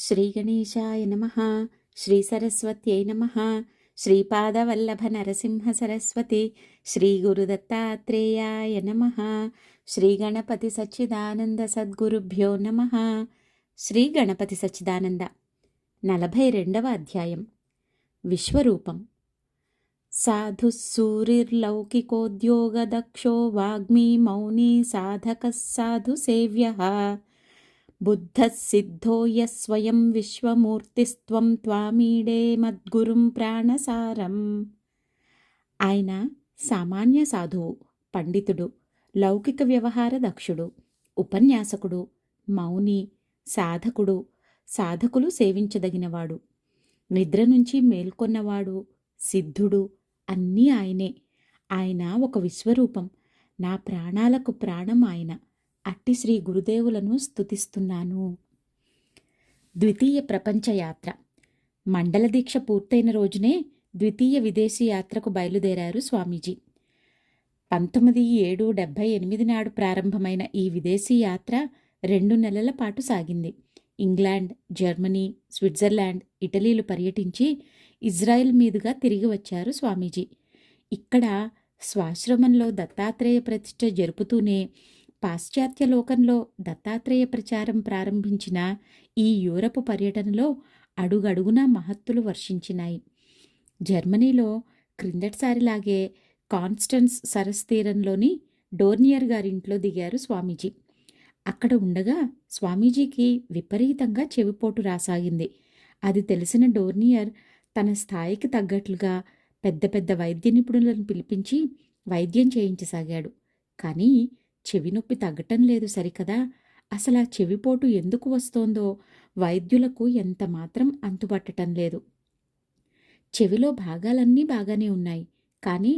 శ్రీగణేశాయ నమః. శ్రీసరస్వత్యై నమః. శ్రీపాదవల్లభ నరసింహ సరస్వతి. శ్రీగురుదత్తాత్రేయాయ నమః. శ్రీగణపతి సచ్చిదానంద సద్గురుభ్యో నమః. శ్రీగణపతి సచ్చిదానంద 42వ అధ్యాయం. విశ్వరూపం. సాధుస్సూరిర్లౌకికోద్యోగదక్షో వాగ్మీ మౌనీ సాధకः సాధుసేవ్యః బుద్ధः సిద్ధో యస్వయం విశ్వమూర్తిస్త్వం త్వామీడే మద్గురుం ప్రాణసారం. ఆయన సామాన్య సాధువు, పండితుడు, లౌకిక వ్యవహార దక్షుడు, ఉపన్యాసకుడు, మౌని, సాధకుడు, సాధకులు సేవించదగినవాడు, నిద్ర నుంచి మేల్కొన్నవాడు, సిద్ధుడు, అన్నీ ఆయనే. ఆయన ఒక విశ్వరూపం. నా ప్రాణాలకు ప్రాణం ఆయన. అట్టి శ్రీ గురుదేవులను స్తుతిస్తున్నాను. ద్వితీయ ప్రపంచ యాత్ర. మండల దీక్ష పూర్తయిన రోజునే ద్వితీయ విదేశీ యాత్రకు బయలుదేరారు స్వామీజీ. 19/7/78 నాడు ప్రారంభమైన ఈ విదేశీ యాత్ర 2 నెలల పాటు సాగింది. ఇంగ్లాండ్, జర్మనీ, స్విట్జర్లాండ్, ఇటలీలు పర్యటించి ఇజ్రాయెల్ మీదుగా తిరిగి వచ్చారు స్వామీజీ. ఇక్కడ స్వాశ్రమంలో దత్తాత్రేయ ప్రతిష్ఠ జరుపుతూనే పాశ్చాత్య లోకంలో దత్తాత్రేయ ప్రచారం ప్రారంభించిన ఈ యూరపు పర్యటనలో అడుగడుగునా మహత్తులు వర్షించినాయి. జర్మనీలో క్రిందటిసారిలాగే కాన్స్టెన్స్ సరస్సు తీరంలోని డోర్నియర్ గారింట్లో దిగారు స్వామీజీ. అక్కడ ఉండగా స్వామీజీకి విపరీతంగా చెవిపోటు రాసాగింది. అది తెలిసిన డోర్నియర్ తన స్థాయికి తగ్గట్లుగా పెద్ద పెద్ద వైద్య నిపుణులను పిలిపించి వైద్యం చేయించసాగాడు. కానీ చెవి నొప్పి తగ్గటం లేదు సరికదా. అసలు ఆ చెవిపోటు ఎందుకు వస్తోందో వైద్యులకు ఎంత మాత్రం అంతుపట్టటం లేదు. చెవిలో భాగాలన్నీ బాగానే ఉన్నాయి, కానీ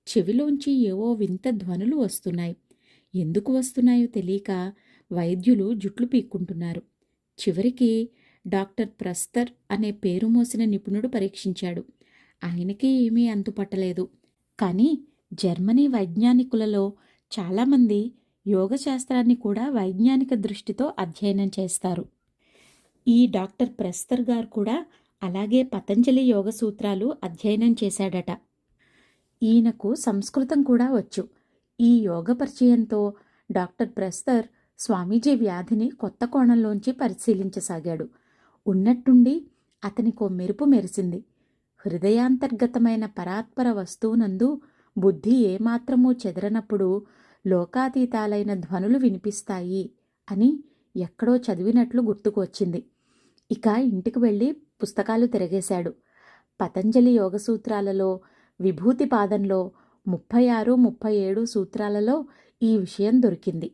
చెవిలోంచి ఏవో వింత ధ్వనులు వస్తున్నాయి. ఎందుకు వస్తున్నాయో తెలియక వైద్యులు జుట్లు పీక్కుంటున్నారు. చివరికి డాక్టర్ ప్రస్తర్ అనే పేరు మోసిన నిపుణుడు పరీక్షించాడు. ఆయనకి ఏమీ అంతుపట్టలేదు. కానీ జర్మనీ వైజ్ఞానికులలో చాలామంది యోగశాస్త్రాన్ని కూడా వైజ్ఞానిక దృష్టితో అధ్యయనం చేస్తారు. ఈ డాక్టర్ ప్రస్తర్ గారు కూడా అలాగే పతంజలి యోగ సూత్రాలు అధ్యయనం చేశాడట. ఈయనకు సంస్కృతం కూడా వచ్చు. ఈ యోగ పరిచయంతో డాక్టర్ ప్రస్తర్ స్వామీజీ వ్యాధిని కొత్త కోణంలోంచి పరిశీలించసాగాడు. ఉన్నట్టుండి అతనికో మెరుపు మెరిసింది. హృదయాంతర్గతమైన పరాత్పర వస్తువునందు బుద్ధి ఏమాత్రమూ చెదరనప్పుడు లోకాతీతాలైన ధ్వనులు వినిపిస్తాయి అని ఎక్కడో చదివినట్లు గుర్తుకు వచ్చింది. ఇక ఇంటికి వెళ్ళి పుస్తకాలు తిరగేశాడు. పతంజలి యోగ సూత్రాలలో, విభూతి పాదంలో 36, 37 సూత్రాలలో ఈ విషయం దొరికింది.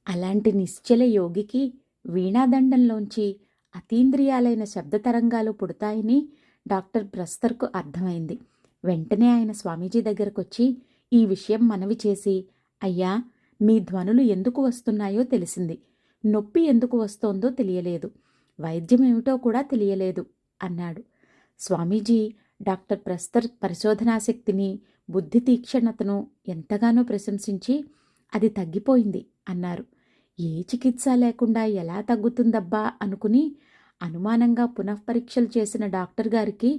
అలాంటి నిశ్చల యోగికి వీణాదండంలోంచి అతీంద్రియాలైన శబ్దతరంగాలు పుడతాయని డాక్టర్ ప్రస్తర్కు అర్థమైంది. వెంటనే ఆయన స్వామీజీ దగ్గరకొచ్చి ఈ విషయం మనవి చేసి, అయ్యా, మీ ధ్వనులు ఎందుకు వస్తున్నాయో తెలిసింది, నొప్పి ఎందుకు వస్తోందో తెలియలేదు, వైద్యమేమిటో కూడా తెలియలేదు అన్నాడు. స్వామీజీ డాక్టర్ ప్రస్తర్ పరిశోధనాశక్తిని, బుద్ధి తీక్షణతను ఎంతగానో ప్రశంసించి అది తగ్గిపోయింది అన్నారు. ఏ చికిత్స లేకుండా ఎలా తగ్గుతుందబ్బా అనుకుని అనుమానంగా పునఃపరీక్షలు చేసిన డాక్టర్ గారికి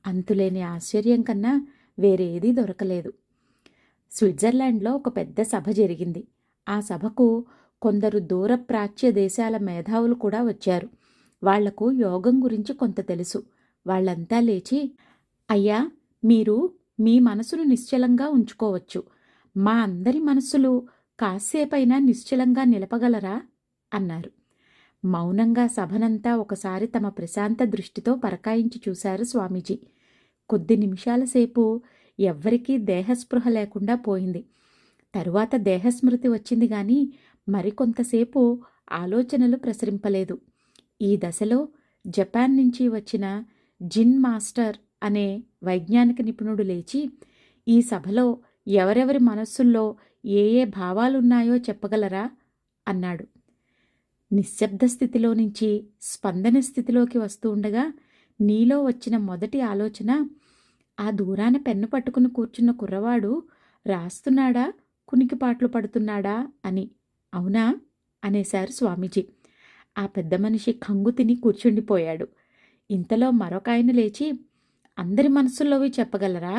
అంతులేని ఆశ్చర్యం కన్నా వేరేదీ దొరకలేదు. స్విట్జర్లాండ్లో ఒక పెద్ద సభ జరిగింది. ఆ సభకు కొందరు దూర ప్రాచ్య దేశాల మేధావులు కూడా వచ్చారు. వాళ్లకు యోగం గురించి కొంత తెలుసు. వాళ్ళంతా లేచి, అయ్యా, మీరు మీ మనసును నిశ్చలంగా ఉంచుకోవచ్చు, మా అందరి మనస్సులు కాసేపైనా నిశ్చలంగా నిలపగలరా అన్నారు. మౌనంగా సభనంతా ఒకసారి తమ ప్రశాంత దృష్టితో పరకాయించి చూశారు స్వామీజీ. కొద్ది నిమిషాల సేపు ఎవ్వరికీ దేహస్పృహ లేకుండా పోయింది. తరువాత దేహస్మృతి వచ్చింది గాని మరికొంతసేపు ఆలోచనలు ప్రసరింపలేదు. ఈ దశలో జపాన్ నుంచి వచ్చిన జిన్ మాస్టర్ అనే వైజ్ఞానిక నిపుణుడు లేచి, ఈ సభలో ఎవరెవరి మనస్సుల్లో ఏ ఏ భావాలున్నాయో చెప్పగలరా అన్నాడు. నిశ్శబ్ద స్థితిలో నుంచి స్పందన స్థితిలోకి వస్తూ ఉండగా నీలో వచ్చిన మొదటి ఆలోచన, ఆ దూరాన పెన్ను పట్టుకుని కూర్చున్న కుర్రవాడు రాస్తున్నాడా, కునికిపాట్లు పడుతున్నాడా అని. అవునా అనేశారు స్వామీజీ. ఆ పెద్ద మనిషి కంగు తిని కూర్చుండిపోయాడు. ఇంతలో మరొక ఆయన లేచి, అందరి మనసుల్లోవి చెప్పగలరా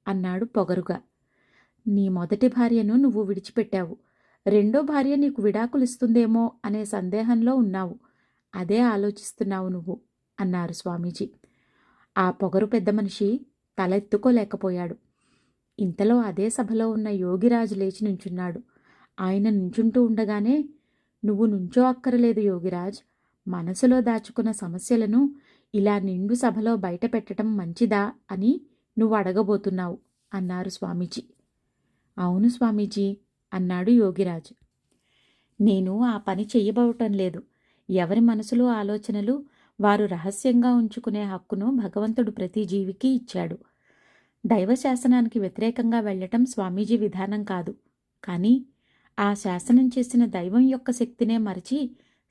అన్నాడు పొగరుగా. నీ మొదటి భార్యను నువ్వు విడిచిపెట్టావు. రెండో భార్య నీకు విడాకులిస్తుందేమో అనే సందేహంలో ఉన్నావు. అదే ఆలోచిస్తున్నావు నువ్వు అన్నారు స్వామీజీ. ఆ పొగరు పెద్ద మనిషి తలెత్తుకోలేకపోయాడు. ఇంతలో అదే సభలో ఉన్న యోగిరాజు లేచి నుంచున్నాడు. ఆయన నుంచుంటూ ఉండగానే, నువ్వు నుంచో అక్కరలేదు యోగిరాజ్, మనసులో దాచుకున్న సమస్యలను ఇలా నిండు సభలో బయట పెట్టడం మంచిదా అని నువ్వు అడగబోతున్నావు అన్నారు స్వామీజీ. అవును స్వామీజీ అన్నాడు యోగిరాజు. నేను ఆ పని చెయ్యబోవటం లేదు. ఎవరి మనసులో ఆలోచనలు వారు రహస్యంగా ఉంచుకునే హక్కును భగవంతుడు ప్రతి జీవికి ఇచ్చాడు. దైవశాసనానికి వ్యతిరేకంగా వెళ్లటం స్వామీజీ విధానం కాదు. కానీ ఆ శాసనం చేసిన దైవం యొక్క శక్తినే మరచి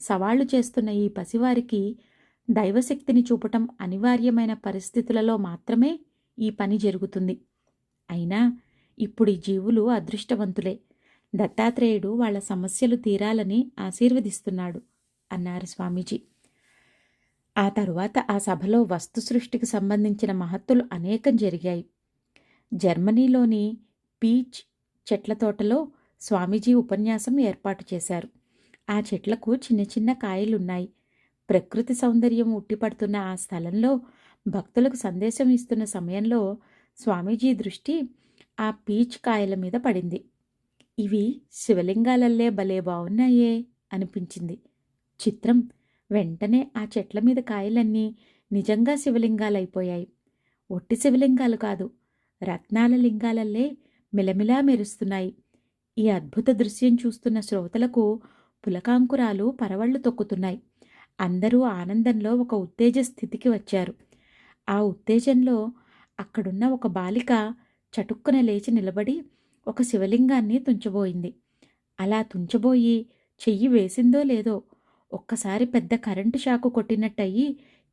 సవాళ్లు చేస్తున్న ఈ పసివారికి దైవశక్తిని చూపటం అనివార్యమైన పరిస్థితులలో మాత్రమే ఈ పని జరుగుతుంది. అయినా ఇప్పుడు ఈ జీవులు అదృష్టవంతులే. దత్తాత్రేయుడు వాళ్ల సమస్యలు తీరాలని ఆశీర్వదిస్తున్నాడు అన్నారు స్వామీజీ. ఆ తరువాత ఆ సభలో వస్తు సృష్టికి సంబంధించిన మహత్తులు అనేకం జరిగాయి. జర్మనీలోని పీచ్ చెట్ల తోటలో స్వామీజీ ఉపన్యాసం ఏర్పాటు చేశారు. ఆ చెట్లకు చిన్న చిన్న కాయలున్నాయి. ప్రకృతి సౌందర్యం ఉట్టిపడుతున్న ఆ స్థలంలో భక్తులకు సందేశం ఇస్తున్న సమయంలో స్వామీజీ దృష్టి ఆ పీచ్ కాయల మీద పడింది. ఇవి శివలింగాలల్లే భలే బాగున్నాయే అనిపించింది. చిత్రం, వెంటనే ఆ చెట్ల మీద కాయలన్నీ నిజంగా శివలింగాలైపోయాయి. ఒట్టి శివలింగాలు కాదు, రత్నాల లింగాలల్లే మిలమిలా మెరుస్తున్నాయి. ఈ అద్భుత దృశ్యం చూస్తున్న శ్రోతలకు పులకాంకురాలు పరవళ్లు తొక్కుతున్నాయి. అందరూ ఆనందంలో ఒక ఉత్తేజ స్థితికి వచ్చారు. ఆ ఉత్తేజంలో అక్కడున్న ఒక బాలిక చటుక్కున లేచి నిలబడి ఒక శివలింగాన్ని తుంచబోయింది. అలా తుంచబోయి చెయ్యి వేసిందో లేదో ఒక్కసారి పెద్ద కరెంటు షాకు కొట్టినట్టయి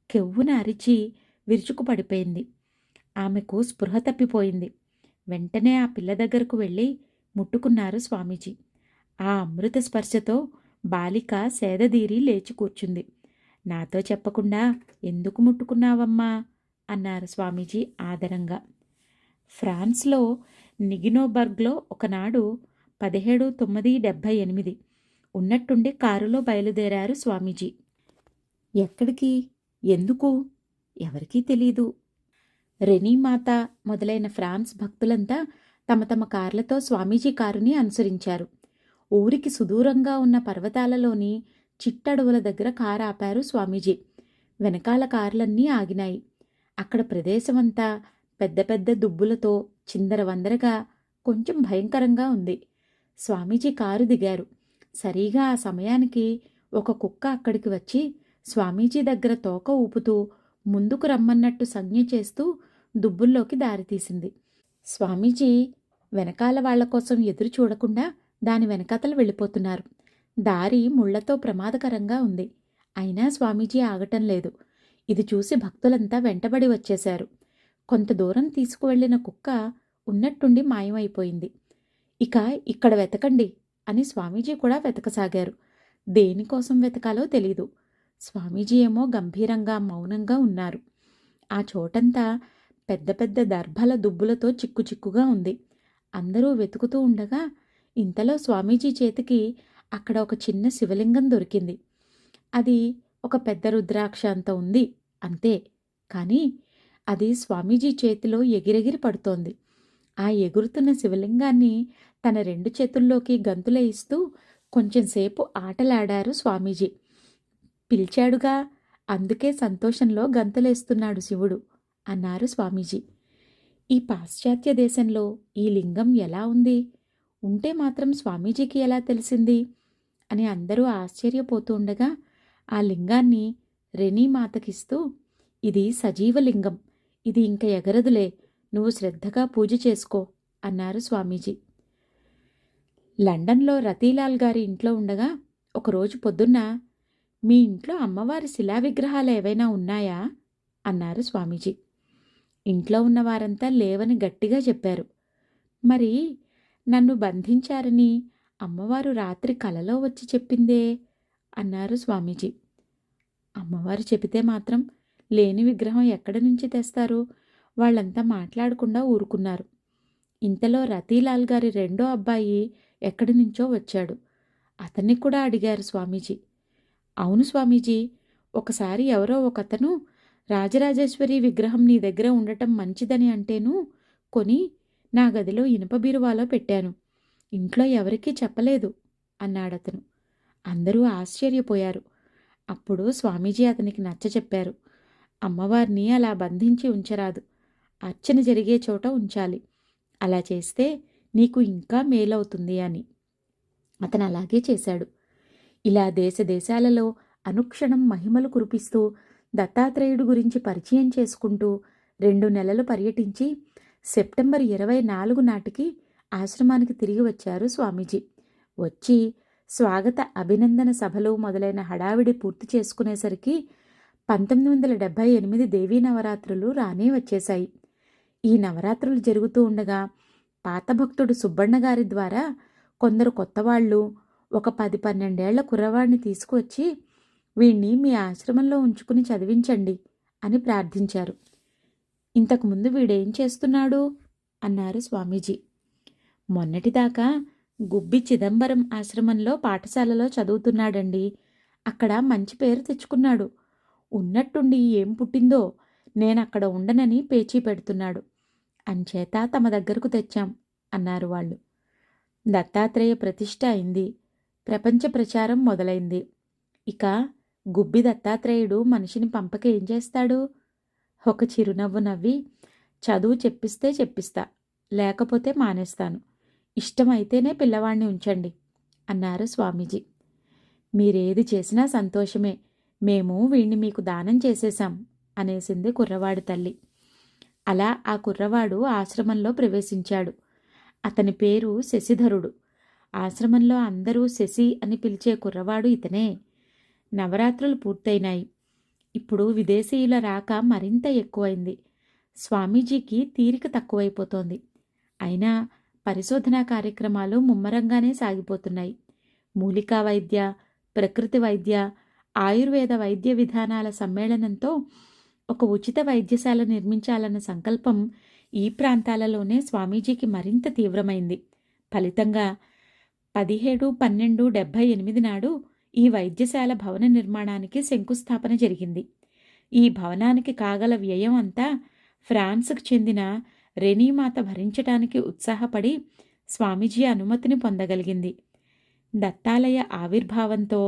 కెవ్వున అరిచి విరుచుకు పడిపోయింది. ఆమెకు స్పృహ తప్పిపోయింది. వెంటనే ఆ పిల్ల దగ్గరకు వెళ్ళి ముట్టుకున్నారు స్వామీజీ. ఆ అమృత స్పర్శతో బాలిక సేదదీరి లేచి కూర్చుంది. నాతో చెప్పకుండా ఎందుకు ముట్టుకున్నావమ్మా అన్నారు స్వామీజీ ఆదరంగా. ఫ్రాన్స్లో నిగినోబర్గ్లో ఒకనాడు 17/9/78 ఉన్నట్టుండి కారులో బయలుదేరారు స్వామీజీ. ఎక్కడికి, ఎందుకు, ఎవరికీ తెలీదు. రెనీమాత మొదలైన ఫ్రాన్స్ భక్తులంతా తమ తమ కార్లతో స్వామీజీ కారుని అనుసరించారు. ఊరికి సుదూరంగా ఉన్న పర్వతాలలోని చిట్టడవుల దగ్గర కారు ఆపారు స్వామీజీ. వెనకాల కార్లన్నీ ఆగినాయి. అక్కడ ప్రదేశమంతా పెద్ద పెద్ద దుబ్బులతో చిందరవందరగా కొంచెం భయంకరంగా ఉంది. స్వామీజీ కారు దిగారు. సరిగా ఆ సమయానికి ఒక కుక్క అక్కడికి వచ్చి స్వామీజీ దగ్గర తోక ఊపుతూ ముందుకు రమ్మన్నట్టు సంజ్ఞ చేస్తూ దుబ్బుల్లోకి దారితీసింది. స్వామీజీ వెనకాల వాళ్ల కోసం ఎదురు చూడకుండా దాని వెనకాతలు వెళ్ళిపోతున్నారు. దారి ముళ్లతో ప్రమాదకరంగా ఉంది. అయినా స్వామీజీ ఆగటం లేదు. ఇది చూసి భక్తులంతా వెంటబడి వచ్చేశారు. కొంత దూరం తీసుకువెళ్లిన కుక్క ఉన్నట్టుండి మాయమైపోయింది. ఇక ఇక్కడ వెతకండి అని స్వామీజీ కూడా వెతకసాగారు. దేనికోసం వెతకాలో తెలీదు. స్వామీజీ ఏమో గంభీరంగా మౌనంగా ఉన్నారు. ఆ చోటంతా పెద్ద పెద్ద దర్భల దుబ్బులతో చిక్కుచిక్కుగా ఉంది. అందరూ వెతుకుతూ ఉండగా ఇంతలో స్వామీజీ చేతికి అక్కడ ఒక చిన్న శివలింగం దొరికింది. అది ఒక పెద్ద రుద్రాక్ష అంత ఉంది అంతే. కానీ అది స్వామీజీ చేతిలో ఎగిరెగిరి పడుతోంది. ఆ ఎగురుతున్న శివలింగాన్ని తన 2 చేతుల్లోకి గంతులేయిస్తూ కొంచెంసేపు ఆటలాడారు స్వామీజీ. పిలిచాడుగా, అందుకే సంతోషంలో గంతులేస్తున్నాడు శివుడు అన్నారు స్వామీజీ. ఈ పాశ్చాత్య దేశంలో ఈ లింగం ఎలా ఉంది, ఉంటే మాత్రం స్వామీజీకి ఎలా తెలిసింది అని అందరూ ఆశ్చర్యపోతూ ఉండగా ఆ లింగాన్ని రెనీమాతకిస్తూ, ఇది సజీవలింగం, ఇది ఇంక ఎగరదులే, నువ్వు శ్రద్ధగా పూజ చేసుకో అన్నారు స్వామీజీ. లండన్లో రతీలాల్ గారి ఇంట్లో ఉండగా ఒకరోజు పొద్దున్న, మీ ఇంట్లో అమ్మవారి శిలా విగ్రహాలు ఏవైనా ఉన్నాయా అన్నారు స్వామీజీ. ఇంట్లో ఉన్నవారంతా లేవని గట్టిగా చెప్పారు. మరి నన్ను బంధించారని అమ్మవారు రాత్రి కలలో వచ్చి చెప్పిందే అన్నారు స్వామీజీ. అమ్మవారు చెబితే మాత్రం లేని విగ్రహం ఎక్కడి నుంచి తెస్తారు? వాళ్ళంతా మాట్లాడకుండా ఊరుకున్నారు. ఇంతలో రతీలాల్ గారి రెండో అబ్బాయి ఎక్కడి నుంచో వచ్చాడు. అతన్ని కూడా అడిగారు స్వామీజీ. అవును స్వామీజీ, ఒకసారి ఎవరో ఒకతను రాజరాజేశ్వరి విగ్రహం నీ దగ్గర ఉండటం మంచిదని అంటేను కొని నా గదిలో ఇనుప బీరువాలో పెట్టాను. ఇంట్లో ఎవరికీ చెప్పలేదు అన్నాడతను. అందరూ ఆశ్చర్యపోయారు. అప్పుడు స్వామీజీ అతనికి నచ్చచెప్పారు. అమ్మవారిని అలా బంధించి ఉంచరాదు. అర్చన జరిగే చోట ఉంచాలి. అలా చేస్తే నీకు ఇంకా మేలవుతుంది అని. అతను అలాగే చేశాడు. ఇలా దేశదేశాలలో అనుక్షణం మహిమలు కురిపిస్తూ దత్తాత్రేయుడు గురించి పరిచయం చేసుకుంటూ 2 నెలలు పర్యటించి సెప్టెంబర్ 24 నాటికి ఆశ్రమానికి తిరిగి వచ్చారు స్వామీజీ. వచ్చి స్వాగత అభినందన సభలు మొదలైన హడావిడి పూర్తి చేసుకునేసరికి 1978 దేవీ నవరాత్రులు రానే వచ్చేశాయి. ఈ నవరాత్రులు జరుగుతూ ఉండగా పాత భక్తుడు సుబ్బಣ್ణ గారి ద్వారా కొందరు కొత్తవాళ్లు ఒక 10-12 ఏళ్ల కుర్రవాడిని తీసుకువచ్చి వీణ్ణి మీ ఆశ్రమంలో ఉంచుకుని చదివించండి అని ప్రార్థించారు. ఇంతకుముందు వీడేం చేస్తున్నాడు అన్నారు స్వామీజీ. మొన్నటిదాకా గుబ్బి చిదంబరం ఆశ్రమంలో పాఠశాలలో చదువుతున్నాడండి. అక్కడ మంచి పేరు తెచ్చుకున్నాడు. ఉన్నట్టుండి ఏం పుట్టిందో నేనక్కడ ఉండనని పేచీ పెడుతున్నాడు. అంచేత తమ దగ్గరకు తెచ్చాం అన్నారు వాళ్ళు. దత్తాత్రేయ ప్రతిష్ఠ అయింది. ప్రపంచ ప్రచారం మొదలైంది. ఇక గుబ్బి దత్తాత్రేయుడు మనిషిని పంపక ఏం చేస్తాడు? ఒక చిరునవ్వు నవ్వి, చదువు చెప్పిస్తే చెప్పిస్తా, లేకపోతే మానేస్తాను. ఇష్టమైతేనే పిల్లవాణ్ణి ఉంచండి అన్నారు స్వామీజీ. మీరేది చేసినా సంతోషమే. మేము వీణ్ణి మీకు దానం చేసేశాం అనేసింది కుర్రవాడి తల్లి. అలా ఆ కుర్రవాడు ఆశ్రమంలో ప్రవేశించాడు. అతని పేరు శశిధరుడు. ఆశ్రమంలో అందరూ శశి అని పిలిచే కుర్రవాడు ఇతనే. నవరాత్రులు పూర్తయినాయి. ఇప్పుడు విదేశీయుల రాక మరింత ఎక్కువైంది. స్వామీజీకి తీరిక తక్కువైపోతోంది. అయినా పరిశోధనా కార్యక్రమాలు ముమ్మరంగానే సాగిపోతున్నాయి. మూలికా వైద్య, ప్రకృతి వైద్య, ఆయుర్వేద వైద్య విధానాల సమ్మేళనంతో ఒక ఉచిత వైద్యశాల నిర్మించాలన్న సంకల్పం ఈ ప్రాంతాలలోనే స్వామీజీకి మరింత తీవ్రమైంది. ఫలితంగా 17/12/78 నాడు ఈ వైద్యశాల భవన నిర్మాణానికి శంకుస్థాపన జరిగింది. ఈ భవనానికి కాగల వ్యయం అంతా ఫ్రాన్స్కు చెందిన రెనీమాత భరించటానికి ఉత్సాహపడి స్వామీజీ అనుమతిని పొందగలిగింది. దత్తాలయ ఆవిర్భావంతో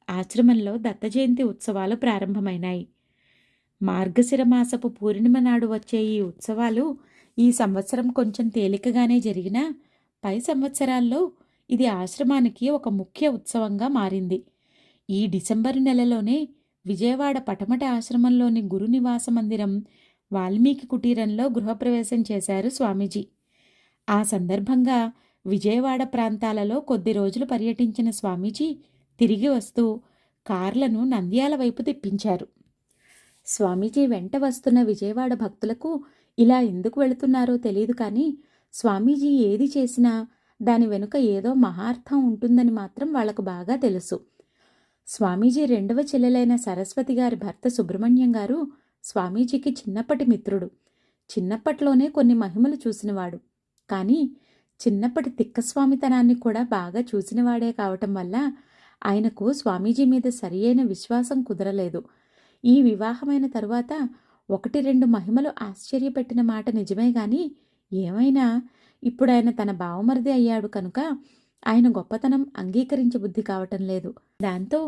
ఆశ్రమంలో దత్తజయంతి ఉత్సవాలు ప్రారంభమైనాయి. మార్గశిరమాసపు పూర్ణిమ నాడు వచ్చే ఈ ఉత్సవాలు ఈ సంవత్సరం కొంచెం తేలికగానే జరిగినా పై సంవత్సరాల్లో ఇది ఆశ్రమానికి ఒక ముఖ్య ఉత్సవంగా మారింది. ఈ డిసెంబరు నెలలోనే విజయవాడ పటమట ఆశ్రమంలోని గురు నివాస మందిరం వాల్మీకి కుటీరంలో గృహప్రవేశం చేశారు స్వామీజీ. ఆ సందర్భంగా విజయవాడ ప్రాంతాలలో కొద్ది రోజులు పర్యటించిన స్వామీజీ తిరిగి వస్తూ కార్లను నంద్యాల వైపు తిప్పించారు. స్వామీజీ వెంట వస్తున్న విజయవాడ భక్తులకు ఇలా ఎందుకు వెళుతున్నారో తెలియదు, కానీ స్వామీజీ ఏది చేసినా దాని వెనుక ఏదో మహార్థం ఉంటుందని మాత్రం వాళ్లకు బాగా తెలుసు. స్వామీజీ రెండవ చెల్లెలైన సరస్వతి గారి భర్త సుబ్రహ్మణ్యం గారు స్వామీజీకి చిన్నప్పటి మిత్రుడు. చిన్నప్పట్లోనే కొన్ని మహిమలు చూసినవాడు. కానీ చిన్నప్పటి తిక్కస్వామితనాన్ని కూడా బాగా చూసినవాడే కావటం వల్ల ఆయనకు స్వామీజీ మీద సరియైన విశ్వాసం కుదరలేదు. ఈ వివాహమైన తరువాత 1-2 మహిమలు ఆశ్చర్యపెట్టిన మాట నిజమే గాని, ఏమైనా ఇప్పుడు ఆయన తన బావమరిది అయ్యాడు కనుక ఆయన గొప్పతనం అంగీకరించే బుద్ధి కావటం లేదు. దాంతో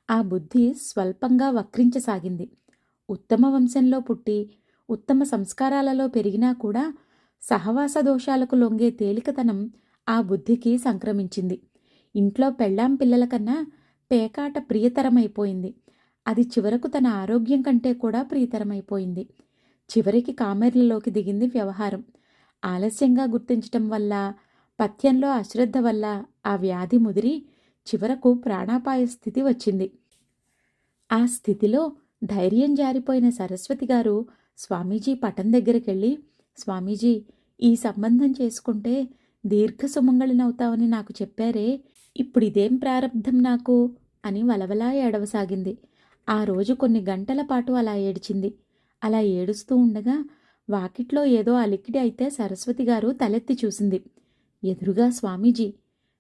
ఆ బుద్ధి స్వల్పంగా వక్రించసాగింది. ఉత్తమ వంశంలో పుట్టి ఉత్తమ సంస్కారాలలో పెరిగినా కూడా సహవాస దోషాలకు లొంగే తేలికతనం ఆ బుద్ధికి సంక్రమించింది. ఇంట్లో పెళ్ళాం పిల్లల కన్నా పేకాట ప్రియతరమైపోయింది. అది చివరకు తన ఆరోగ్యం కంటే కూడా ప్రియతరమైపోయింది. చివరికి కామెర్లలోకి దిగింది వ్యవహారం. ఆలస్యంగా గుర్తించటం వల్ల, పథ్యంలో అశ్రద్ధ వల్ల ఆ వ్యాధి ముదిరి చివరకు ప్రాణాపాయ స్థితి వచ్చింది. ఆ స్థితిలో ధైర్యం జారిపోయిన సరస్వతి గారు స్వామీజీ పటం దగ్గరికెళ్ళి, స్వామీజీ, ఈ సంబంధం చేసుకుంటే దీర్ఘ సుమంగళినవుతావని నాకు చెప్పారే, ఇప్పుడు ఇదేం ప్రారంధం నాకు అని వలవలా ఏడవసాగింది. ఆ రోజు కొన్ని గంటల పాటు అలా ఏడ్చింది. అలా ఏడుస్తూ ఉండగా వాకిట్లో ఏదో అలికిడి అయితే సరస్వతి గారు తలెత్తి చూసింది. ఎదురుగా స్వామీజీ.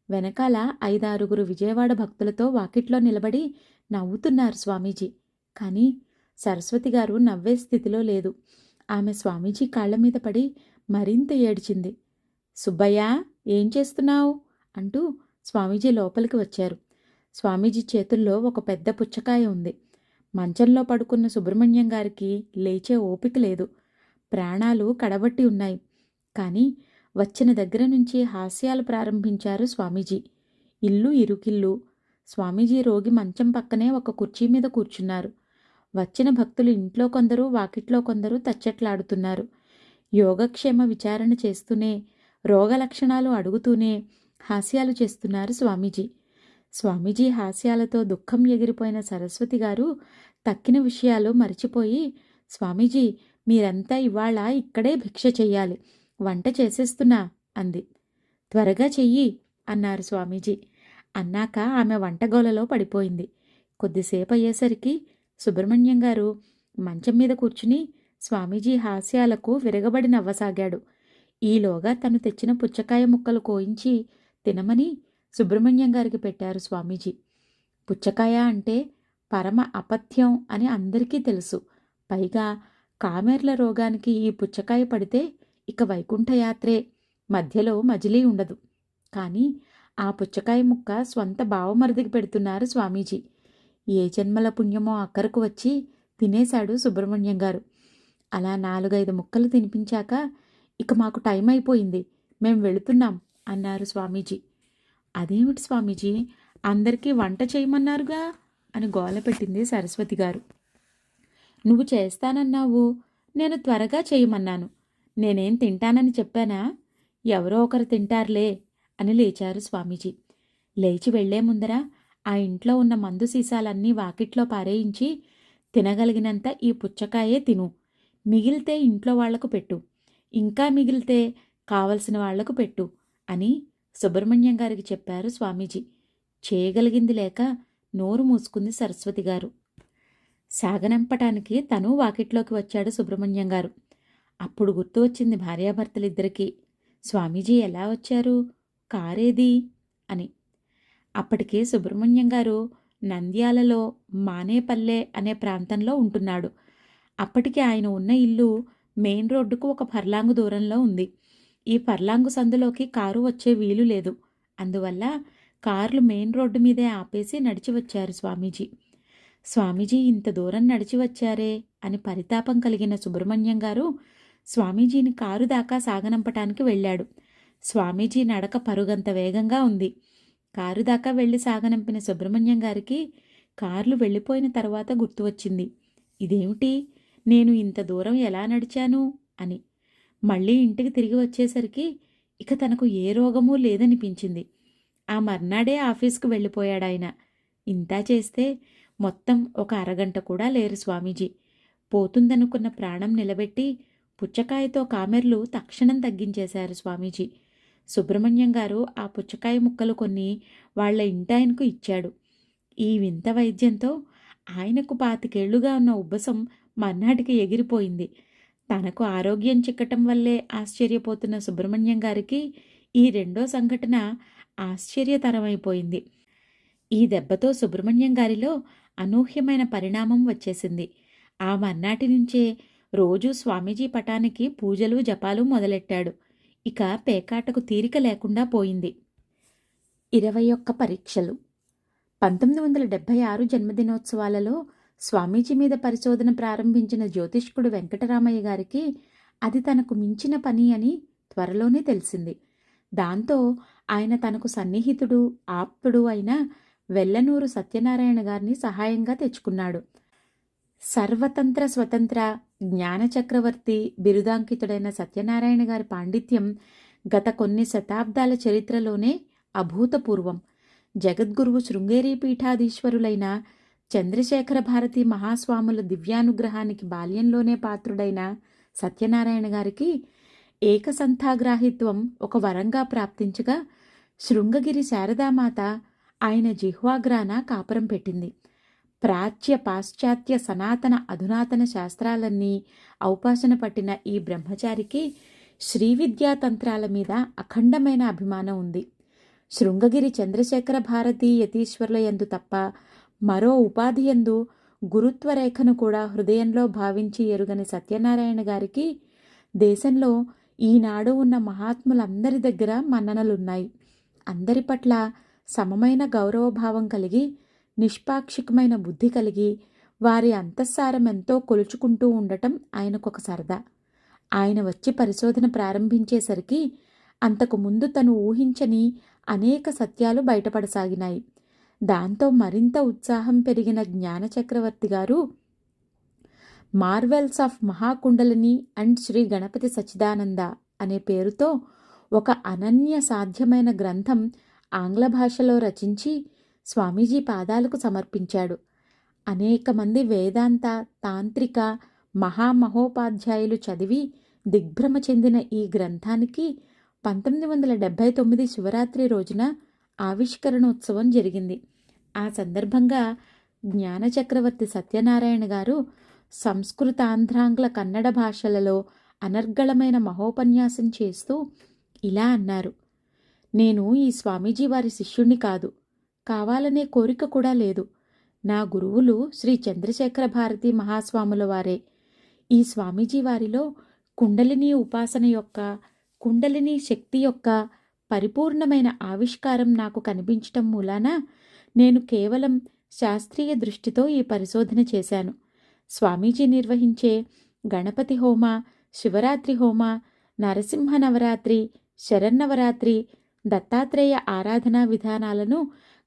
వెనకాల 5-6 విజయవాడ భక్తులతో వాకిట్లో నిలబడి నవ్వుతున్నారు స్వామీజీ. కానీ సరస్వతి గారు నవ్వే స్థితిలో లేదు. ఆమె స్వామీజీ కాళ్ల మీద పడి మరింత ఏడ్చింది. సుబ్బయ్య, ఏం చేస్తున్నావు అంటూ స్వామీజీ లోపలికి వచ్చారు. స్వామీజీ చేతుల్లో ఒక పెద్ద పుచ్చకాయ ఉంది. మంచంలో పడుకున్న సుబ్రహ్మణ్యం గారికి లేచే ఓపిక లేదు. ప్రాణాలు కడబట్టి ఉన్నాయి. కానీ వచ్చిన దగ్గర నుంచి హాస్యాలు ప్రారంభించారు స్వామీజీ. ఇల్లు ఇరుకిల్లు. స్వామీజీ రోగి మంచం పక్కనే ఒక కుర్చీ మీద కూర్చున్నారు. వచ్చిన భక్తులు ఇంట్లో కొందరు, వాకిట్లో కొందరు తచ్చట్లాడుతున్నారు. యోగక్షేమ విచారణ చేస్తూనే, రోగ లక్షణాలు అడుగుతూనే హాస్యాలు చేస్తున్నారు స్వామీజీ. స్వామీజీ హాస్యాలతో దుఃఖం ఎగిరిపోయిన సరస్వతి గారు తక్కిన విషయాలు మరిచిపోయి, స్వామీజీ, మీరంతా ఇవాళ ఇక్కడే భిక్ష చెయ్యాలి, వంట చేసేస్తున్నా అంది. త్వరగా చెయ్యి అన్నారు స్వామీజీ. అన్నాక ఆమె వంటగోలలో పడిపోయింది. కొద్దిసేపు అయ్యేసరికి సుబ్రహ్మణ్యం గారు మంచం మీద కూర్చుని స్వామీజీ హాస్యాలకు విరగబడి నవ్వసాగాడు. ఈలోగా తను తెచ్చిన పుచ్చకాయ ముక్కలు కోయించి తినమని సుబ్రహ్మణ్యం గారికి పెట్టారు స్వామీజీ. పుచ్చకాయ అంటే పరమ అపథ్యం అని అందరికీ తెలుసు. పైగా కామెర్ల రోగానికి ఈ పుచ్చకాయ పడితే ఇక వైకుంఠయాత్రే, మధ్యలో మజిలీ ఉండదు. కానీ ఆ పుచ్చకాయ ముక్క స్వంత బావమరిదికి పెడుతున్నారు స్వామీజీ. ఏ జన్మల పుణ్యమో అక్కరకు వచ్చి తినేశాడు సుబ్రహ్మణ్యం గారు. అలా 4-5 ముక్కలు తినిపించాక, ఇక మాకు టైం అయిపోయింది, మేం వెళుతున్నాం అన్నారు స్వామీజీ. అదేమిటి స్వామీజీ, అందరికీ వంట చేయమన్నారుగా అని గోల పెట్టింది సరస్వతి గారు. నువ్వు చేస్తానన్నావు, నేను త్వరగా చేయమన్నాను. నేనేం తింటానని చెప్పానా? ఎవరో ఒకరు తింటారులే అని లేచారు స్వామీజీ. లేచి వెళ్లే ముందర ఆ ఇంట్లో ఉన్న మందు సీసాలన్నీ వాకిట్లో పారేయించి, తినగలిగినంత ఈ పుచ్చకాయే తిను, మిగిలితే ఇంట్లో వాళ్లకు పెట్టు, ఇంకా మిగిలితే కావలసిన వాళ్లకు పెట్టు అని సుబ్రహ్మణ్యం గారికి చెప్పారు స్వామీజీ. చేయగలిగింది లేక నోరు మూసుకుంది సరస్వతి గారు. సాగనంపటానికి తను వాకిట్లోకి వచ్చాడు సుబ్రహ్మణ్యం గారు. అప్పుడు గుర్తు వచ్చింది భార్యాభర్తలిద్దరికీ. స్వామీజీ ఎలా వచ్చారు, కారేది అని. అప్పటికే సుబ్రహ్మణ్యం గారు నంద్యాలలో మానేపల్లె అనే ప్రాంతంలో ఉంటున్నాడు. అప్పటికి ఆయన ఉన్న ఇల్లు మెయిన్ రోడ్డుకు ఒక ఫర్లాంగు దూరంలో ఉంది. ఈ ఫర్లాంగు సందులోకి కారు వచ్చే వీలు లేదు. అందువల్ల కార్లు మెయిన్ రోడ్డు మీదే ఆపేసి నడిచి వచ్చారు స్వామీజీ. స్వామీజీ ఇంత దూరం నడిచి వచ్చారే అని పరితాపం కలిగిన సుబ్రహ్మణ్యం గారు స్వామీజీని కారు దాకా సాగనంపటానికి వెళ్ళాడు. స్వామీజీ నడక పరుగంత వేగంగా ఉంది. కారు దాకా వెళ్లి సాగనంపిన సుబ్రహ్మణ్యం గారికి కార్లు వెళ్ళిపోయిన తర్వాత గుర్తు వచ్చింది. ఇదేమిటి, నేను ఇంత దూరం ఎలా నడిచాను అని. మళ్ళీ ఇంటికి తిరిగి వచ్చేసరికి ఇక తనకు ఏ రోగమూ లేదనిపించింది. ఆ మర్నాడే ఆఫీస్కు వెళ్ళిపోయాడాయన. ఇంతా చేస్తే మొత్తం ఒక అరగంట కూడా లేరు స్వామీజీ. పోతుందనుకున్న ప్రాణం నిలబెట్టి పుచ్చకాయతో కామెర్లు తక్షణం తగ్గించేశారు స్వామీజీ. సుబ్రహ్మణ్యం గారు ఆ పుచ్చకాయ ముక్కలు కొన్ని వాళ్ల ఇంటాయనకు ఇచ్చాడు. ఈ వింత వైద్యంతో ఆయనకు 25 ఉన్న ఉబ్బసం మర్నాటికి ఎగిరిపోయింది. తనకు ఆరోగ్యం చిక్కటం వల్లే ఆశ్చర్యపోతున్న సుబ్రహ్మణ్యం గారికి ఈ రెండో సంఘటన ఆశ్చర్యతరమైపోయింది. ఈ దెబ్బతో సుబ్రహ్మణ్యం గారిలో అనూహ్యమైన పరిణామం వచ్చేసింది. ఆ మర్నాటి నుంచే రోజూ స్వామీజీ పటానికి పూజలు జపాలు మొదలెట్టాడు. ఇక పేకాటకు తీరిక లేకుండా పోయింది. 21 పరీక్షలు. 1976 జన్మదినోత్సవాలలో స్వామీజీ మీద పరిశోధన ప్రారంభించిన జ్యోతిష్కుడు వెంకటరామయ్య గారికి అది తనకు మించిన పని అని త్వరలోనే తెలిసింది. దాంతో ఆయన తనకు సన్నిహితుడు, ఆప్తుడు అయిన వెల్లనూరు సత్యనారాయణ గారిని సహాయంగా తెచ్చుకున్నాడు. సర్వతంత్ర స్వతంత్ర జ్ఞానచక్రవర్తి బిరుదాంకితుడైన సత్యనారాయణ గారి పాండిత్యం గత కొన్ని శతాబ్దాల చరిత్రలోనే అభూతపూర్వం. జగద్గురువు శృంగేరి పీఠాధీశ్వరులైన చంద్రశేఖర భారతి మహాస్వాముల దివ్యానుగ్రహానికి బాల్యంలోనే పాత్రుడైన సత్యనారాయణ గారికి ఏకసంథాగ్రాహిత్వం ఒక వరంగా ప్రాప్తించగా, శృంగగిరి శారదామాత ఆయన జిహ్వాగ్రాన కాపురం పెట్టింది. ప్రాచ్య పాశ్చాత్య సనాతన అధునాతన శాస్త్రాలన్నీ ఔపాసన పట్టిన ఈ బ్రహ్మచారికి శ్రీవిద్యా తంత్రాల మీద అఖండమైన అభిమానం ఉంది. శృంగగిరి చంద్రశేఖర భారతీ యతీశ్వరుల యందు తప్ప మరో ఉపాధి యందు గురుత్వరేఖను కూడా హృదయంలో భావించి ఎరుగని సత్యనారాయణ గారికి దేశంలో ఈనాడు ఉన్న మహాత్ములందరి దగ్గర మన్ననలున్నాయి. అందరి పట్ల సమమైన గౌరవభావం కలిగి, నిష్పాక్షికమైన బుద్ధి కలిగి, వారి అంతఃసారం ఎంతో కొలుచుకుంటూ ఉండటం ఆయనకొక సరదా. ఆయన వచ్చి పరిశోధన ప్రారంభించేసరికి అంతకు ముందు తను ఊహించని అనేక సత్యాలు బయటపడసాగినాయి. దాంతో మరింత ఉత్సాహం పెరిగిన జ్ఞానచక్రవర్తి గారు marvels of Mahakundalini and Sri Ganapathi Sachchidananda అనే పేరుతో ఒక అనన్య సాధ్యమైన గ్రంథం ఆంగ్ల భాషలో రచించి స్వామీజీ పాదాలకు సమర్పించాడు. అనేక మంది వేదాంత, తాంత్రిక, మహామహోపాధ్యాయులు చదివి దిగ్భ్రమ చెందిన ఈ గ్రంథానికి 1979 శివరాత్రి రోజున ఆవిష్కరణోత్సవం జరిగింది. ఆ సందర్భంగా జ్ఞానచక్రవర్తి సత్యనారాయణ గారు సంస్కృతాంధ్రాంగ్ల కన్నడ భాషలలో అనర్గళమైన మహోపన్యాసం చేస్తూ ఇలా అన్నారు: నేను ఈ స్వామీజీ వారి శిష్యుణ్ణి కాదు, కావాలనే కోరిక కూడా లేదు. నా గురువులు శ్రీ చంద్రశేఖర భారతీ మహాస్వాముల వారే. ఈ స్వామీజీ వారిలో కుండలిని ఉపాసన యొక్క, కుండలిని శక్తి యొక్క పరిపూర్ణమైన ఆవిష్కారం నాకు కనిపించటం మూలాన నేను కేవలం శాస్త్రీయ దృష్టితో ఈ పరిశోధన చేశాను. స్వామీజీ నిర్వహించే గణపతి హోమ, శివరాత్రి హోమ, నరసింహ నవరాత్రి, శరన్నవరాత్రి, దత్తాత్రేయ ఆరాధనా విధానాలను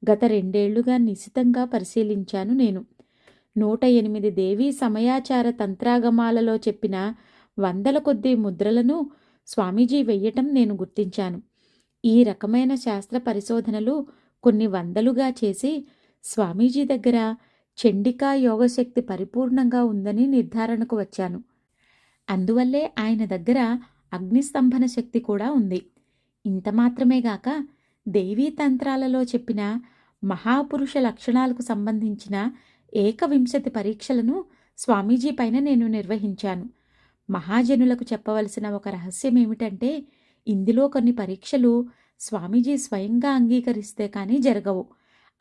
గత 2 ఏళ్లుగా నిశితంగా పరిశీలించాను. నేను 108 దేవీ సమయాచార తంత్రాగమాలలో చెప్పిన 100ల కొద్దీ ముద్రలను స్వామీజీ వెయ్యటం నేను గుర్తించాను. ఈ రకమైన శాస్త్ర పరిశోధనలు కొన్ని 100లుగా చేసి స్వామీజీ దగ్గర చండికా యోగశక్తి పరిపూర్ణంగా ఉందని నిర్ధారణకు వచ్చాను. అందువల్లే ఆయన దగ్గర అగ్నిస్తంభన శక్తి కూడా ఉంది. ఇంత మాత్రమే గాక దేవీ తంత్రాలలో చెప్పిన మహాపురుష లక్షణాలకు సంబంధించిన 21 పరీక్షలను స్వామీజీ పైన నేను నిర్వహించాను. మహాజనులకు చెప్పవలసిన ఒక రహస్యం ఏమిటంటే, ఇందులో కొన్ని పరీక్షలు స్వామీజీ స్వయంగా అంగీకరిస్తే కానీ జరగవు.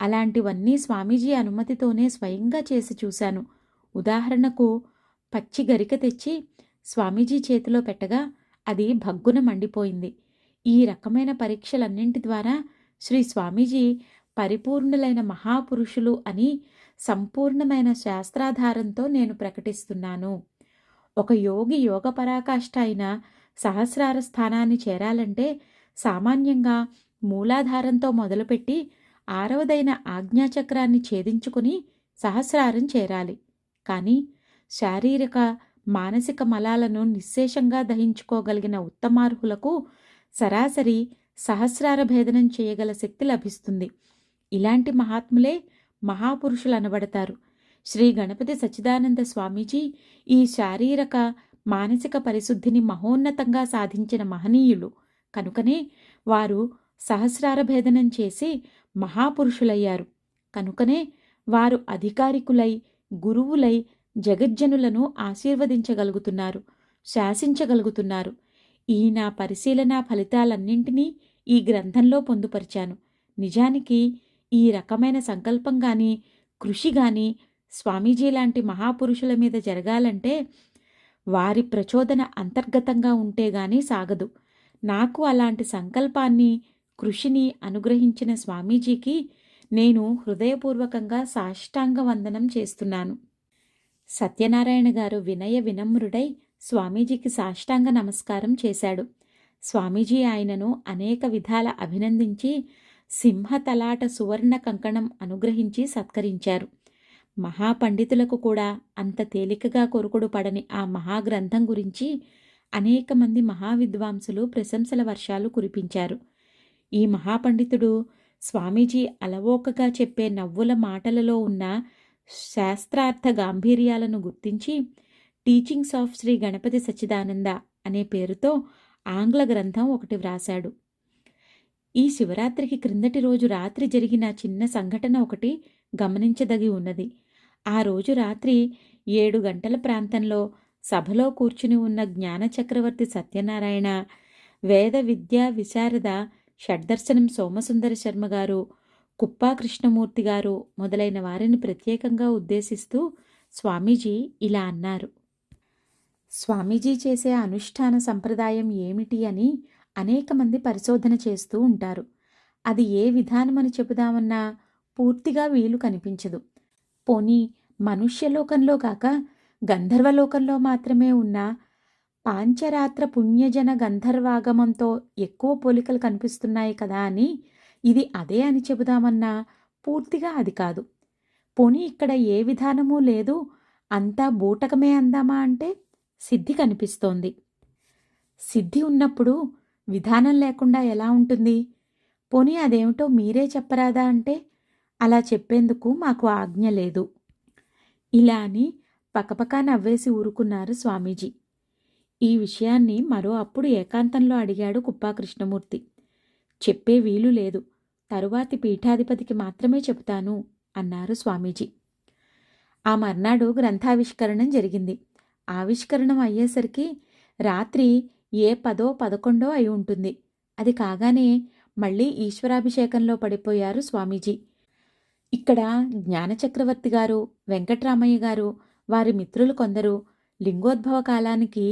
అలాంటివన్నీ స్వామీజీ అనుమతితోనే స్వయంగా చేసి చూశాను. ఉదాహరణకు, పచ్చి గరిక తెచ్చి స్వామీజీ చేతిలో పెట్టగా అది భగ్గున మండిపోయింది. ఈ రకమైన పరీక్షలన్నింటి ద్వారా శ్రీ స్వామీజీ పరిపూర్ణులైన మహాపురుషులు అని సంపూర్ణమైన శాస్త్రాధారంతో నేను ప్రకటిస్తున్నాను. ఒక యోగి యోగ పరాకాష్ఠ అయిన సహస్రార స్థానాన్ని చేరాలంటే సామాన్యంగా మూలాధారంతో మొదలుపెట్టి 6వదైన ఆజ్ఞాచక్రాన్ని ఛేదించుకుని సహస్రారం చేరాలి. కానీ శారీరక, మానసిక మలాలను నిశ్శేషంగా దహించుకోగలిగిన ఉత్తమార్హులకు సరాసరి సహస్రార భేదనం చేయగల శక్తి లభిస్తుంది. ఇలాంటి మహాత్ములే మహాపురుషులు అనబడతారు. శ్రీ గణపతి సచ్చిదానంద స్వామీజీ ఈ శారీరక, మానసిక పరిశుద్ధిని మహోన్నతంగా సాధించిన మహనీయులు కనుకనే వారు సహస్రార భేదనం చేసి మహాపురుషులయ్యారు. కనుకనే వారు అధికారికులై, గురువులై జగజ్జనులను ఆశీర్వదించగలుగుతున్నారు, శాసించగలుగుతున్నారు. ఈ నా పరిశీలన ఫలితాలన్నింటినీ ఈ గ్రంథంలో పొందుపరిచాను. నిజానికి ఈ రకమైన సంకల్పం గాని, కృషి గాని స్వామీజీ లాంటి మహాపురుషుల మీద జరగాలంటే వారి ప్రచోదన అంతర్గతంగా ఉంటే గాని సాగదు. నాకు అలాంటి సంకల్పాన్ని, కృషిని అనుగ్రహించిన స్వామీజీకి నేను హృదయపూర్వకంగా సాష్టాంగ వందనం చేస్తున్నాను. సత్యనారాయణ గారు వినయ వినమ్రుడై స్వామీజీకి సాష్టాంగ నమస్కారం చేశాడు. స్వామీజీ ఆయనను అనేక విధాల అభినందించి సింహతలాట సువర్ణ కంకణం అనుగ్రహించి సత్కరించారు. మహాపండితులకు కూడా అంత తేలికగా కొరుకుడు పడని ఆ మహాగ్రంథం గురించి అనేక మంది మహావిద్వాంసులు ప్రశంసల వర్షాలు కురిపించారు. ఈ మహాపండితుడు స్వామీజీ అలవోకగా చెప్పే నవ్వుల మాటలలో ఉన్న శాస్త్రార్థ గాంభీర్యాలను గుర్తించి టీచింగ్స్ ఆఫ్ శ్రీ గణపతి సచ్చిదానంద అనే పేరుతో ఆంగ్ల గ్రంథం ఒకటి వ్రాశాడు. ఈ శివరాత్రికి క్రిందటి రోజు రాత్రి జరిగిన చిన్న సంఘటన ఒకటి గమనించదగి ఉన్నది. ఆ రోజు రాత్రి 7 గంటల ప్రాంతంలో సభలో కూర్చుని ఉన్న జ్ఞానచక్రవర్తి సత్యనారాయణ, వేద విద్యా విశారద షడ్దర్శనం సోమసుందర శర్మ గారు, కుప్పా కృష్ణమూర్తి గారు మొదలైన వారిని ప్రత్యేకంగా ఉద్దేశిస్తూ స్వామీజీ ఇలా అన్నారు. స్వామీజీ చేసే అనుష్ఠాన సంప్రదాయం ఏమిటి అని అనేక మంది పరిశోధన చేస్తూ ఉంటారు. అది ఏ విధానమని చెబుదామన్నా పూర్తిగా వీలు కనిపించదు. పోనీ మనుష్యలోకంలో కాక గంధర్వలోకంలో మాత్రమే ఉన్న పాంచరాత్ర పుణ్యజన గంధర్వాగమంతో ఎక్కువ పోలికలు కనిపిస్తున్నాయి కదా అని ఇది అదే అని చెబుదామన్నా పూర్తిగా అది కాదు. పోనీ ఇక్కడ ఏ విధానమూ లేదు, అంతా బూటకమే అందామా అంటే సిద్ధి కనిపిస్తోంది. సిద్ధి ఉన్నప్పుడు విధానం లేకుండా ఎలా ఉంటుంది? పోనీ అదేమిటో మీరే చెప్పరాదా అంటే అలా చెప్పేందుకు మాకు ఆజ్ఞ లేదు. ఇలా అని పకపకా నవ్వేసి ఊరుకున్నారు స్వామీజీ. ఈ విషయాన్ని మరో అప్పుడు ఏకాంతంలో అడిగాడు కుప్పా కృష్ణమూర్తి. చెప్పే వీలు లేదు, తరువాతి పీఠాధిపతికి మాత్రమే చెబుతాను అన్నారు స్వామీజీ. ఆ మర్నాడు గ్రంథావిష్కరణం జరిగింది. ఆవిష్కరణం అయ్యేసరికి రాత్రి ఏ 10, 11 అయి ఉంటుంది. అది కాగానే మళ్ళీ ఈశ్వరాభిషేకంలో పడిపోయారు స్వామీజీ. ఇక్కడ జ్ఞానచక్రవర్తి గారు, వెంకట్రామయ్య గారు, వారి మిత్రులు కొందరు లింగోద్భవ కాలానికి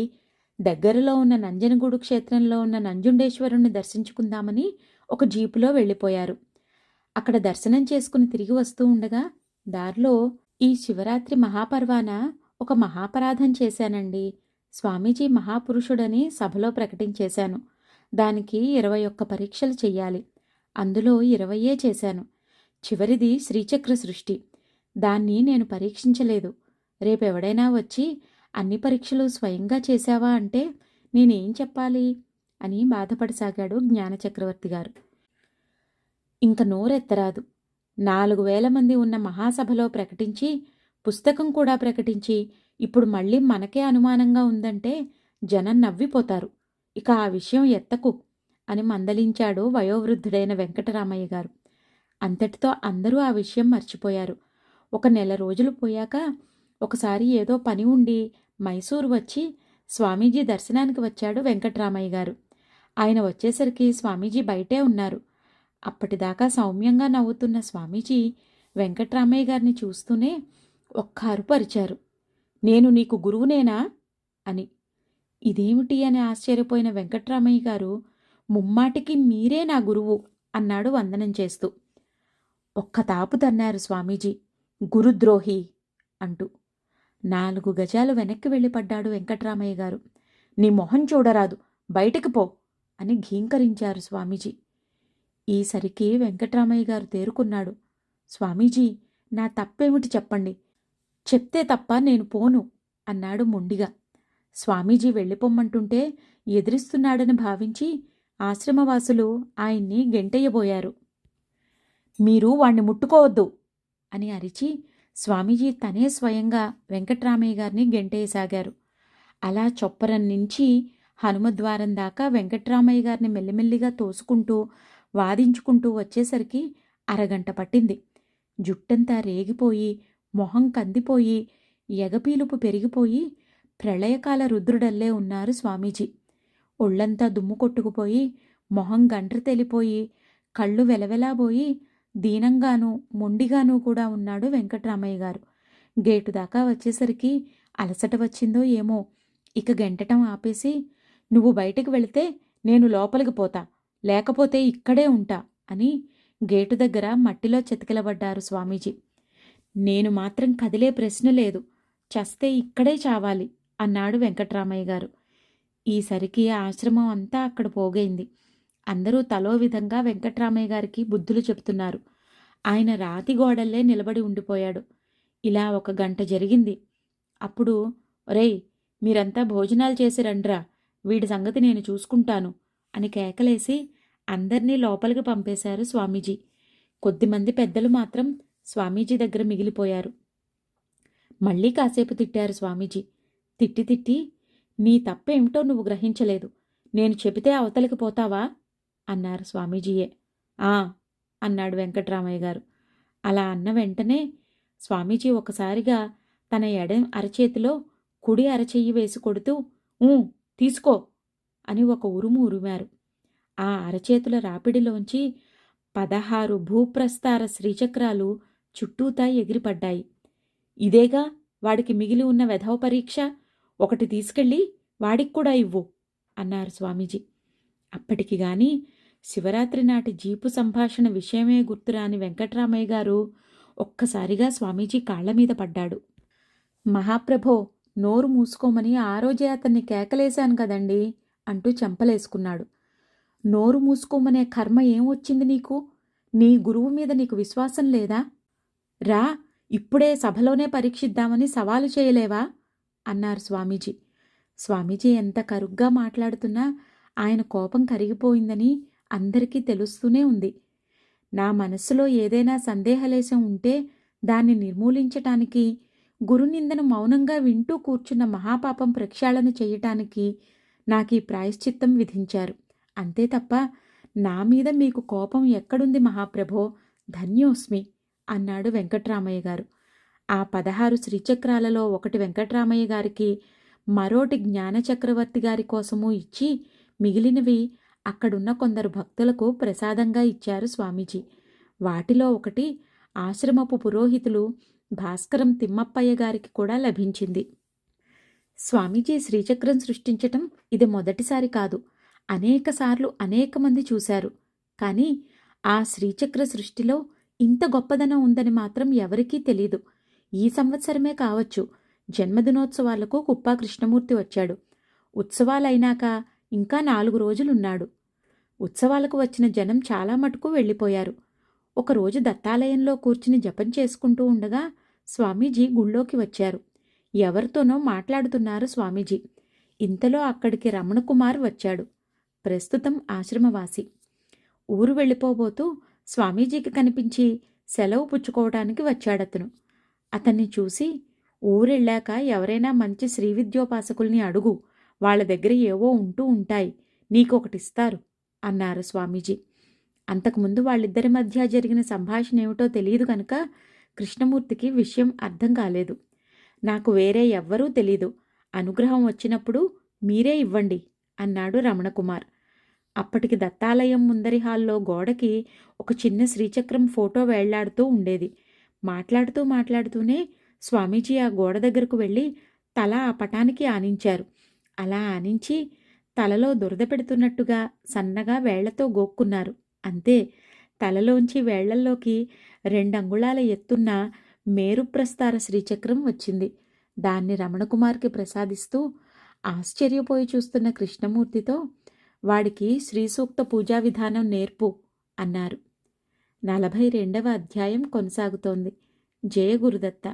దగ్గరలో ఉన్న నంజనగూడు క్షేత్రంలో ఉన్న నంజుండేశ్వరుణ్ణి దర్శించుకుందామని ఒక జీపులో వెళ్ళిపోయారు. అక్కడ దర్శనం చేసుకుని తిరిగి వస్తూ ఉండగా దారిలో ఈ శివరాత్రి మహాపర్వాన ఒక మహాపరాధం చేశానండి. స్వామీజీ మహాపురుషుడని సభలో ప్రకటించేశాను. దానికి 21 పరీక్షలు చెయ్యాలి. అందులో 20 చేశాను. చివరిది శ్రీచక్ర సృష్టి. దాన్ని నేను పరీక్షించలేదు. రేపెవడైనా వచ్చి అన్ని పరీక్షలు స్వయంగా చేశావా అంటే నేనేం చెప్పాలి అని బాధపడసాగాడు జ్ఞానచక్రవర్తి గారు. ఇంక నోరెత్తరాదు. 4,000 మంది ఉన్న మహాసభలో ప్రకటించి, పుస్తకం కూడా ప్రకటించి, ఇప్పుడు మళ్ళీ మనకే అనుమానంగా ఉందంటే జనం నవ్విపోతారు. ఇక ఆ విషయం ఎత్తకు అని మందలించాడు వయోవృద్ధుడైన వెంకటరామయ్య గారు. అంతటితో అందరూ ఆ విషయం మర్చిపోయారు. ఒక నెల రోజులు పోయాక ఒకసారి ఏదో పని ఉండి మైసూరు వచ్చి స్వామీజీ దర్శనానికి వచ్చాడు వెంకట్రామయ్య గారు. ఆయన వచ్చేసరికి స్వామీజీ బయటే ఉన్నారు. అప్పటిదాకా సౌమ్యంగా నవ్వుతున్న స్వామీజీ వెంకట్రామయ్య గారిని చూస్తూనే ఒక్క అరుపు అరిచారు. నేను నీకు గురువునేనా అని. ఇదేమిటి అని ఆశ్చర్యపోయిన వెంకట్రామయ్య గారు, ముమ్మాటికి మీరే నా గురువు అన్నాడు వందనం చేస్తూ. ఒక్క తాపు తన్నారు స్వామీజీ, గురుద్రోహి అంటూ. 4 గజాలు వెనక్కి వెళ్ళిపడ్డాడు వెంకట్రామయ్య గారు. నీ మొహం చూడరాదు, బయటికి పో అని ఘీంకరించారు స్వామీజీ. ఈసరికి వెంకట్రామయ్య గారు తేరుకున్నాడు. స్వామీజీ, నా తప్పేమిటి చెప్పండి, చెప్తే తప్ప నేను పోను అన్నాడు మొండిగా. స్వామీజీ వెళ్ళిపోమ్మంటుంటే ఎదిరిస్తున్నాడని భావించి ఆశ్రమవాసులు ఆయన్ని గెంటెయ్యబోయారు. మీరు వాణ్ణి ముట్టుకోవద్దు అని అరిచి స్వామీజీ తనే స్వయంగా వెంకట్రామయ్య గారిని గెంటేయసాగారు. అలా చొప్పరం నుంచి హనుమద్వారం దాకా వెంకట్రామయ్య గారిని మెల్లిమెల్లిగా తోసుకుంటూ వాదించుకుంటూ వచ్చేసరికి అరగంట పట్టింది. జుట్టంతా రేగిపోయి, మొహం కందిపోయి, ఎగపీలుపు పెరిగిపోయి ప్రళయకాల రుద్రుడల్లే ఉన్నారు స్వామీజీ. ఒళ్లంతా దుమ్ము కొట్టుకుపోయి, మొహం గండ్ర తెలిపోయి, కళ్ళు వెలవెలాబోయి దీనంగానూ మొండిగానూ కూడా ఉన్నాడు వెంకట్రామయ్య గారు. గేటు దాకా వచ్చేసరికి అలసట వచ్చిందో ఏమో ఇక గెంటటం ఆపేసి, నువ్వు బయటకు వెళితే నేను లోపలికి పోతా, లేకపోతే ఇక్కడే ఉంటా అని గేటు దగ్గర మట్టిలో చెతికిలబడ్డారు స్వామీజీ. నేను మాత్రం కదిలే ప్రశ్న లేదు, చస్తే ఇక్కడే చావాలి అన్నాడు వెంకట్రామయ్య గారు. ఈసరికి ఆశ్రమం అంతా అక్కడ పోగైంది. అందరూ తలో విధంగా వెంకట్రామయ్య గారికి బుద్ధులు చెబుతున్నారు. ఆయన రాతి గోడల్లే నిలబడి ఉండిపోయాడు. ఇలా 1 గంట జరిగింది. అప్పుడు, ఒరేయ్, మీరంతా భోజనాలు చేసి రండ్రా, వీడి సంగతి నేను చూసుకుంటాను అని కేకలేసి అందర్నీ లోపలికి పంపేశారు స్వామీజీ. కొద్దిమంది పెద్దలు మాత్రం స్వామీజీ దగ్గర మిగిలిపోయారు. మళ్ళీ కాసేపు తిట్టారు స్వామీజీ. తిట్టి నీ తప్పేమిటో నువ్వు గ్రహించలేదు, నేను చెబితే అవతలికి పోతావా అన్నారు స్వామీజీయే. ఆ అన్నాడు వెంకట్రామయ్య గారు. అలా అన్న వెంటనే స్వామీజీ ఒకసారిగా తన ఎడం అరచేతిలో కుడి అరచెయ్యి వేసి కొడుతూ ఊ తీసుకో అని ఒక ఉరుము ఉరిమారు. ఆ అరచేతుల రాపిడిలోంచి 16 భూప్రస్తార శ్రీచక్రాలు చుట్టూతా ఎగిరిపడ్డాయి. ఇదేగా వాడికి మిగిలి ఉన్న వెధవ పరీక్ష, ఒకటి తీసుకెళ్ళి వాడికి కూడా ఇవ్వు అన్నారు స్వామీజీ. అప్పటికి గాని శివరాత్రి నాటి జీపు సంభాషణ విషయమే గుర్తురాని వెంకట్రామయ్య గారు ఒక్కసారిగా స్వామీజీ కాళ్లమీద పడ్డాడు. మహాప్రభో, నోరు మూసుకోమని ఆ రోజే అతన్ని కేకలేశాను కదండి అంటూ చెంపలేసుకున్నాడు. నోరు మూసుకోమనే కర్మ ఏం వచ్చింది నీకు? నీ గురువు మీద నీకు విశ్వాసం లేదా? రా, ఇప్పుడే సభలోనే పరీక్షిద్దామని సవాలు చేయలేవా అన్నారు స్వామీజీ. స్వామీజీ ఎంత కరుగ్గా మాట్లాడుతున్నా ఆయన కోపం కరిగిపోయిందని అందరికీ తెలుస్తూనే ఉంది. నా మనస్సులో ఏదైనా సందేహలేశం ఉంటే దాన్ని నిర్మూలించటానికి, గురునిందను మౌనంగా వింటూ కూర్చున్న మహాపాపం ప్రక్షాళన చెయ్యటానికి నాకీ ప్రాయశ్చిత్తం విధించారు. అంతే తప్ప నా మీద మీకు కోపం ఎక్కడుంది మహాప్రభో, ధన్యోస్మి అన్నాడు వెంకట్రామయ్య గారు. ఆ 16 శ్రీచక్రాలలో ఒకటి వెంకట్రామయ్య గారికి, మరోటి జ్ఞానచక్రవర్తి గారి కోసమూ ఇచ్చి మిగిలినవి అక్కడున్న కొందరు భక్తులకు ప్రసాదంగా ఇచ్చారు స్వామీజీ. వాటిలో ఒకటి ఆశ్రమపు పురోహితులు భాస్కరం తిమ్మప్పయ్య గారికి కూడా లభించింది. స్వామీజీ శ్రీచక్రం సృష్టించటం ఇది మొదటిసారి కాదు. అనేకసార్లు అనేక మంది చూశారు. కానీ ఆ శ్రీచక్ర సృష్టిలో ఇంత గొప్పదనం ఉందని మాత్రం ఎవరికీ తెలీదు. ఈ సంవత్సరమే కావచ్చు జన్మదినోత్సవాలకు కుప్పా కృష్ణమూర్తి వచ్చాడు. ఉత్సవాలైనాక ఇంకా 4 రోజులున్నాడు. ఉత్సవాలకు వచ్చిన జనం చాలా మటుకు వెళ్ళిపోయారు. ఒకరోజు దత్తాలయంలో కూర్చుని జపం చేసుకుంటూ ఉండగా స్వామీజీ గుళ్ళోకి వచ్చారు. ఎవరితోనో మాట్లాడుతున్నారు స్వామీజీ. ఇంతలో అక్కడికి రమణకుమార్ వచ్చాడు. ప్రస్తుతం ఆశ్రమవాసి. ఊరు వెళ్ళిపోబోతూ స్వామీజీకి కనిపించి సెలవు పుచ్చుకోవటానికి వచ్చాడతను. అతన్ని చూసి, ఊరెళ్ళాక ఎవరైనా మంచి శ్రీవిద్యోపాసకుల్ని అడుగు, వాళ్ళ దగ్గర ఏవో ఉంటూ ఉంటాయి, నీకొకటిస్తారు అన్నారు స్వామీజీ. అంతకుముందు వాళ్ళిద్దరి మధ్య జరిగిన సంభాషణ ఏమిటో తెలియదు కనుక కృష్ణమూర్తికి విషయం అర్థం కాలేదు. నాకు వేరే ఎవ్వరూ తెలీదు, అనుగ్రహం వచ్చినప్పుడు మీరే ఇవ్వండి అన్నాడు రమణకుమార్. అప్పటికి దత్తాలయం ముందరి హాల్లో గోడకి ఒక చిన్న శ్రీచక్రం ఫోటో వేళ్లాడుతూ ఉండేది. మాట్లాడుతూనే స్వామీజీ ఆ గోడ దగ్గరకు వెళ్ళి తల ఆ పటానికి ఆనించారు. అలా ఆనించి తలలో దురద పెడుతున్నట్టుగా సన్నగా వేళ్లతో గోక్కున్నారు. అంతే, తలలోంచి వేళ్లల్లోకి 2 అంగుళాల ఎత్తున్న మేరుప్రస్తార శ్రీచక్రం వచ్చింది. దాన్ని రమణకుమార్కి ప్రసాదిస్తూ ఆశ్చర్యపోయి చూస్తున్న కృష్ణమూర్తితో, వాడికి శ్రీసూక్త పూజా విధానం నేర్పు అన్నారు. 42వ అధ్యాయం కొనసాగుతోంది. జయ గురుదత్త.